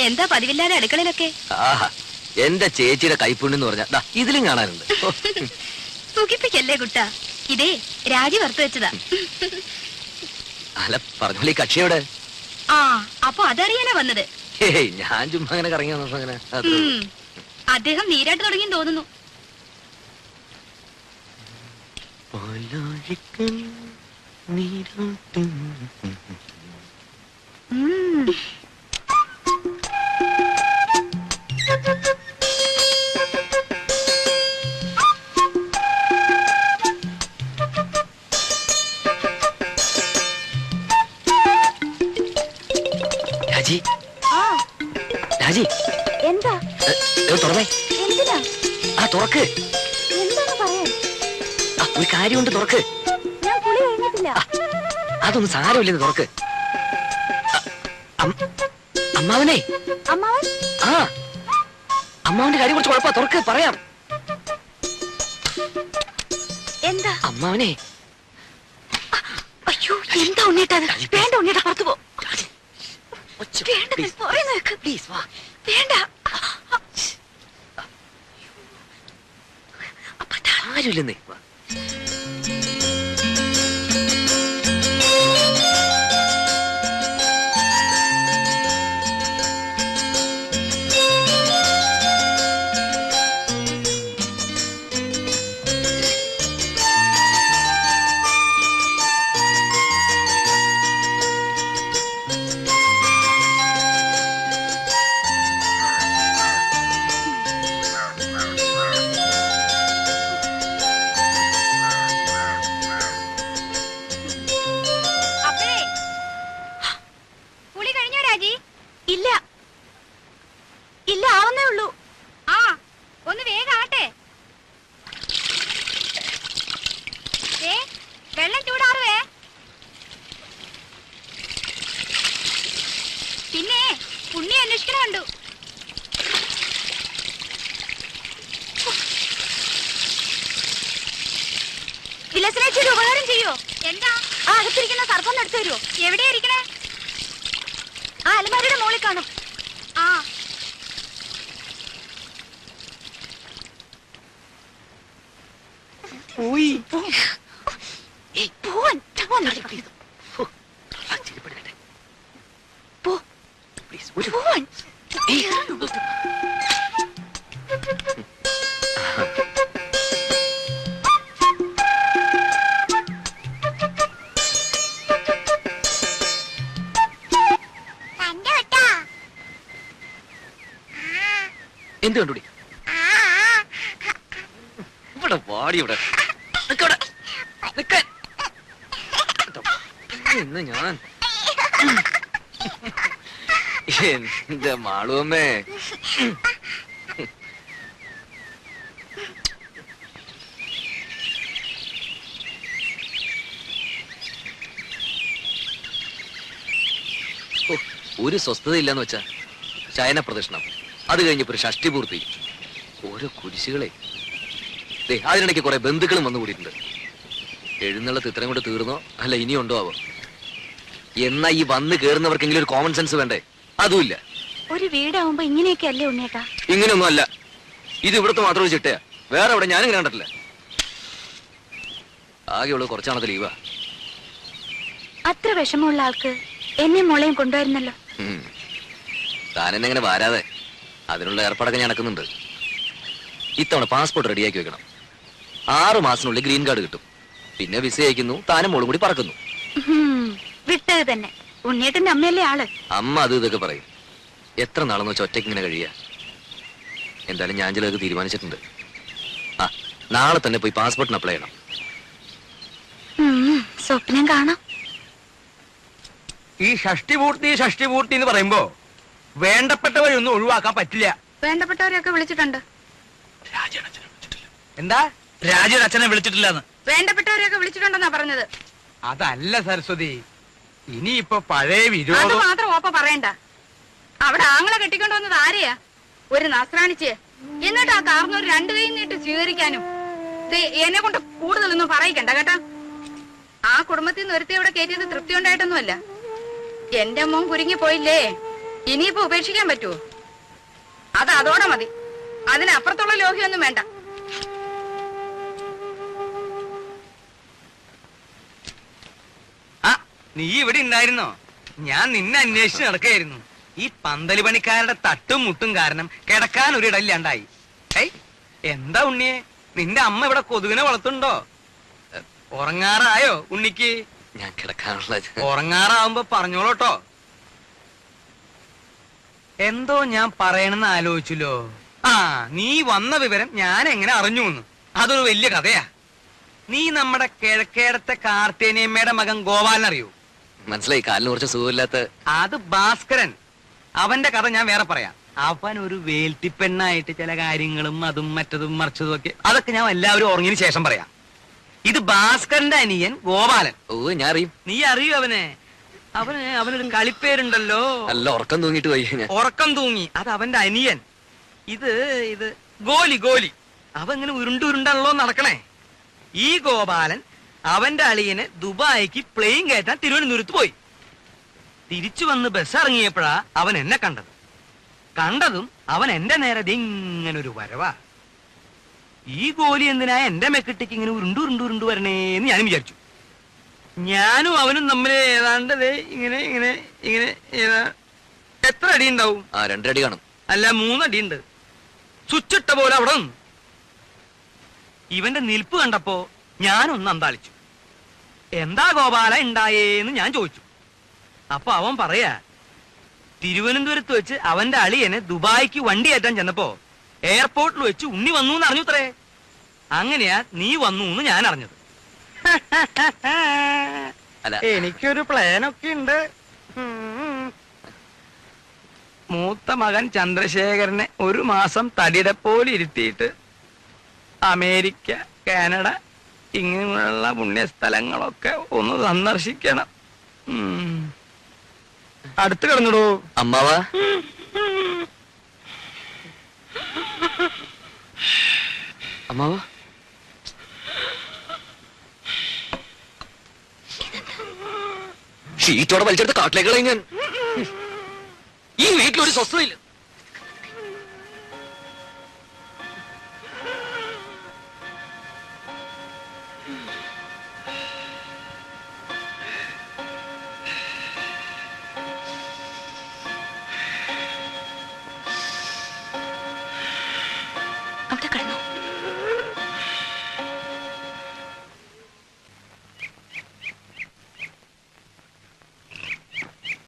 എന്താ പതിവില്ലാതെ അടുക്കളയിലൊക്കെ? എന്റെ ചേച്ചിയുടെ കൈപ്പുണ്യെന്ന് പറഞ്ഞാ ഇതിലും കാണാനുണ്ട്. സുഖിപ്പിക്കല്ലേ കുട്ടാ, ഇതേ രാജി വറുത്തു വെച്ചതാ. അല്ല പറഞ്ഞോളി, കക്ഷിയോടെ? അപ്പൊ അതറിയാനാ വന്നത്? ഞാൻ ചുമ്മാ അങ്ങനെ കറങ്ങി വന്നപ്പോ അങ്ങനെ. അദ്ദേഹം നീരാട്ട് തുടങ്ങി തോന്നുന്നു. രാജി, രാജി, എന്താ തുറന്നേ. എന്തിനാ? തുറക്ക്. എന്താണ് പറയാൻ? ഒരു കാര്യമുണ്ട്, തുറക്ക്. ഞാൻ കുളി കഴിഞ്ഞിട്ടില്ല. അതൊന്നും സാരമില്ലെന്ന്, തുറക്ക്. അമ്മാവനെ. അമ്മാവൻ? അമ്മാവന്റെ കാര്യം കുറച്ച് കുഴപ്പ, തുറക്ക്, പറയാം. എന്താ? അമ്മാവനെ. അയ്യോ, എന്താ ഉണ്ണീട്ടത്? വേണ്ട ഉണ്ണീട്ട, പുറത്തു പോ. വേണ്ട. ആരുമില്ലെന്നേ. ഇല്ല, ആവുന്നേ ഉള്ളൂ. ഒന്ന് വേഗം ആട്ടെ. വെള്ളം ചൂടാറുവേ. പിന്നെ ഉണ്ണി അന്വേഷിക്കണ കണ്ടു. വിലസനേച്ചി ഒരു ഉപകാരം ചെയ്യോ? എന്താ? അകത്തിരിക്കുന്ന സർപ്പം എടുത്തു തരുമോ? എവിടെയാ ഇരിക്കണേ? അലമാരിയുടെ മുകളിൽ കാണും. എന്ത് കണ്ടുപിടി? ഇവിടെ വാടി, ഇവിടെ ഇന്ന് ഞാൻ എന്റെ മാളുവമ്മേ. ഒരു സ്വസ്ഥത ഇല്ലാന്ന് വെച്ചാ ശയന പ്രദക്ഷിണം, അത് കഴിഞ്ഞപ്പോ ഒരു ഷഷ്ടി പൂർത്തി, ഓരോ കുരിശുകളെ. അതിനിടയ്ക്ക് കുറെ ബന്ധുക്കളും വന്നു കൂടിയിട്ടുണ്ട്. എഴുന്നള്ളത്ത് ഇത്രയും കൂടെ തീർന്നോ അല്ല ഇനിയുണ്ടോ ആവോ? എന്നാ ഈ വന്ന് കേറുന്നവർക്കെങ്കിലും ഒരു കോമൺ സെൻസ് വേണ്ടേ? അതുമില്ല. ഒരു വീടാവുമ്പോ ഇങ്ങനെയൊക്കെ അല്ലേ ഉണ്ണേട്ടാ? ഇങ്ങനെയൊന്നും അല്ല. ഇത് ഇവിടുത്തെ മാത്രം ഒരു ചിട്ടയാ, വേറെ എവിടെ ഞാനും കണ്ടിട്ടില്ല. ആകെയുള്ളത് കുറച്ചാണത് ലീവാ. അത്ര വിഷമമുള്ള ആൾക്ക് എന്നെ മോളെയും കൊണ്ടുവരുന്നല്ലോ. താനെന്നെങ്ങനെ വാരാതെ? അതിനുള്ള ഏർപ്പാടൊക്കെ ഞാൻ നടക്കുന്നുണ്ട്. ഇത്തവണ പാസ്പോർട്ട് റെഡിയാക്കി വെക്കണം. 6 മാസത്തിനുള്ളിൽ ഗ്രീൻ കാർഡ് കിട്ടും. പിന്നെ വിസ അയക്കുന്നു, താനും മോളും കൂടി പറക്കുന്നു. വിട്ടത് തന്നെ. ഉണ്ണിയേട്ടന്റെ അമ്മയല്ലേ ആള്. അമ്മ അത് ഇതൊക്കെ പറയും. എത്ര നാളെന്ന് വെച്ചാൽ ഒറ്റയ്ക്ക് ഇങ്ങനെ കഴിയാ? എന്തായാലും ഞാൻ ചിലതൊക്കെ തീരുമാനിച്ചിട്ടുണ്ട്. നാളെ തന്നെ പോയി പാസ്പോർട്ടിന് അപ്ലൈ ചെയ്യണം. സ്വപ്നം കാണാം. ഈ ഷഷ്ടിപൂർത്തി എന്ന് പറയുമ്പോ വേണ്ടപ്പെട്ടവരൊന്നും ഒഴിവാക്കാൻ പറ്റില്ല. വേണ്ടപ്പെട്ടവരെയൊക്കെ വിളിച്ചിട്ടുണ്ട്. എന്താ? രാജയുടെ അച്ഛനെ വിളിച്ചിട്ടില്ലെന്ന്. വേണ്ടപ്പെട്ടവരെയൊക്കെ വിളിച്ചിട്ടുണ്ടെന്നാ പറഞ്ഞത്. അതല്ല സരസ്വതി, ഇനിയിപ്പൊ പഴയ അത് വിരോധം മാത്രം ഓപ്പ പറയണ്ട. അവിടെ ആങ്ങളെ കെട്ടിക്കൊണ്ടുവന്നത് ആരെയാ? ഒരു നസ്രാണിച്ച്. എന്നിട്ട് ആ കാർന്നൊരു 2 കൈ നീട്ട് സ്വീകരിക്കാനും. എന്നെ കൊണ്ട് കൂടുതലൊന്നും പറയിക്കണ്ട കേട്ടാ. ആ കുടുംബത്തിൽ നിന്ന് ഒരുത്തി അവിടെ കയറ്റിയത് തൃപ്തി ഉണ്ടായിട്ടൊന്നുമല്ല. എന്റെ മോൻ കുരുങ്ങി പോയില്ലേ, ഇനിയിപ്പോ ഉപേക്ഷിക്കാൻ പറ്റുമോ? അത് അതോടെ മതി. അതിനപ്പുറത്തുള്ള ലോഹ്യൊന്നും വേണ്ട. ആ, നീ ഇവിടെ ഉണ്ടായിരുന്നോ? ഞാൻ നിന്നെ അന്വേഷിച്ച് നടക്കായിരുന്നു. ഈ പന്തല് പണിക്കാരുടെ തട്ടും മുട്ടും കാരണം കിടക്കാൻ ഒരു ഇടയില്ലാണ്ടായി. ഏയ്, എന്താ ഉണ്ണിയെ, നിന്റെ അമ്മ ഇവിടെ കൊതുകിനെ വളർത്തുണ്ടോ? ഉറങ്ങാറായോ ഉണ്ണിക്ക്? ഞാൻ കിടക്കാനുള്ള ഉറങ്ങാറാവുമ്പോ പറഞ്ഞോളൂട്ടോ. എന്തോ ഞാൻ പറയണെന്ന് ആലോചിച്ചല്ലോ. ആ, നീ വന്ന വിവരം ഞാൻ എങ്ങനെ അറിഞ്ഞു എന്ന്. അതൊരു വലിയ കഥയാ. നീ നമ്മുടെ കിഴക്കേടത്തെ കാർത്തേനിയമ്മയുടെ മകൻ ഗോപാലൻ അറിയൂ? മനസ്സിലായി, കാലിന് കുറച്ച് സുഖമില്ലാത്ത. അത് ഭാസ്കരൻ. അവന്റെ കഥ ഞാൻ വേറെ പറയാം. അവൻ ഒരു വേൽത്തിപ്പെണ്ണായിട്ട് ചില കാര്യങ്ങളും അതും മറ്റതും മറിച്ചതും ഒക്കെ, അതൊക്കെ ഞാൻ എല്ലാവരും ഉറങ്ങിയതിന് ശേഷം പറയാം. ഇത് ഭാസ്കരന്റെ അനിയൻ ഗോപാലൻ. ഓ, ഞാൻ അറിയും. നീ അറിയൂ അവനെ? അവനൊരു കളിപ്പേരുണ്ടല്ലോ. നല്ല ഉറക്കം തൂങ്ങിട്ട് പോയി ഞാൻ. ഉറക്കം തൂങ്ങി, അത് അവന്റെ അനിയൻ. ഇത് ഗോലി. അവൻ ഇങ്ങനെ ഉരുണ്ടുരുണ്ടല്ലോ നടക്കണേ. ഈ ഗോപാലൻ അവന്റെ അളിയനെ ദുബായിക്ക് പ്ലെയിൻ കയറ്റാൻ തിരുവനന്തപുരത്ത് പോയി. തിരിച്ചു വന്ന് ബസ് ഇറങ്ങിയപ്പോഴാ അവൻ എന്നെ കണ്ടതും അവൻ എന്റെ നേരെ ഇങ്ങനെ ഒരു വരവാ. ഈ ഗോലി എന്തിനാ എന്റെ മെക്കിട്ടേക്ക് ഇങ്ങനെ ഉരുണ്ടു വരണേന്ന് ഞാനും വിചാരിച്ചു. ഞാനും അവനും തമ്മിൽ ഏതാണ്ട് ഇങ്ങനെ എത്ര അടി ഉണ്ടാവും? 2 അടി കാണും. അല്ല, 3 അടിയുണ്ട്. സ്വിച്ചിട്ട പോലെ അവിടെ നിന്നു. ഇവന്റെ നിൽപ്പ് കണ്ടപ്പോ ഞാനൊന്ന് അന്താളിച്ചു. എന്താ ഗോപാല ഉണ്ടായേന്ന് ഞാൻ ചോദിച്ചു. അപ്പൊ അവൻ പറയാ, തിരുവനന്തപുരത്ത് വെച്ച് അവന്റെ അളിയനെ ദുബായിക്ക് വണ്ടി കയറ്റാൻ ചെന്നപ്പോ എയർപോർട്ടിൽ വെച്ച് ഉണ്ണി വന്നു എന്ന് അറിഞ്ഞുത്രേ. അങ്ങനെയാ നീ വന്നു എന്ന് ഞാൻ അറിഞ്ഞത്. അല്ല, എനിക്കൊരു പ്ലാനൊക്കെ ഉണ്ട്. മൂത്ത മകൻ ചന്ദ്രശേഖരനെ 1 മാസം തടിയുടെ പോലെ ഇരുത്തിയിട്ട് അമേരിക്ക, കാനഡ ഇങ്ങനെയുള്ള പുണ്യസ്ഥലങ്ങളൊക്കെ ഒന്ന് സന്ദർശിക്കണം. അടുത്ത് കിടന്നിടൂ അമ്മാവാ. അമ്മാവാ, ഷീറ്റോടെ വലിച്ചെടുത്ത് കാട്ടിലേക്ക് കളയും ഞാൻ. ഈ വീട്ടിലൊരു സ്വസ്ഥതയില്ല.